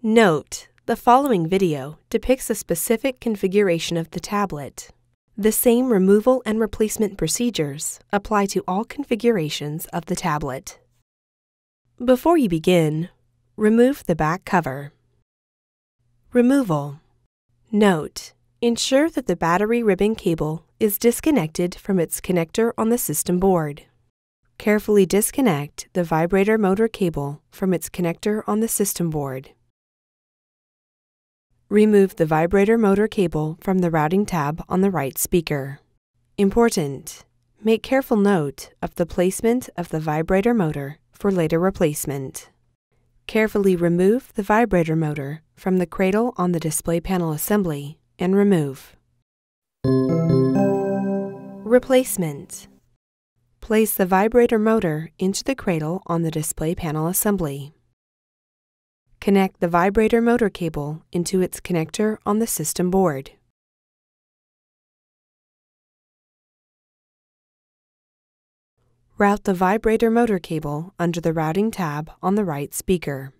Note: the following video depicts a specific configuration of the tablet. The same removal and replacement procedures apply to all configurations of the tablet. Before you begin, remove the back cover. Removal. Note: ensure that the battery ribbon cable is disconnected from its connector on the system board. Carefully disconnect the vibrator motor cable from its connector on the system board. Remove the vibrator motor cable from the routing tab on the right speaker. Important: make careful note of the placement of the vibrator motor for later replacement. Carefully remove the vibrator motor from the cradle on the display panel assembly and remove. Replacement. Place the vibrator motor into the cradle on the display panel assembly. Connect the vibrator motor cable into its connector on the system board. Route the vibrator motor cable under the routing tab on the right speaker.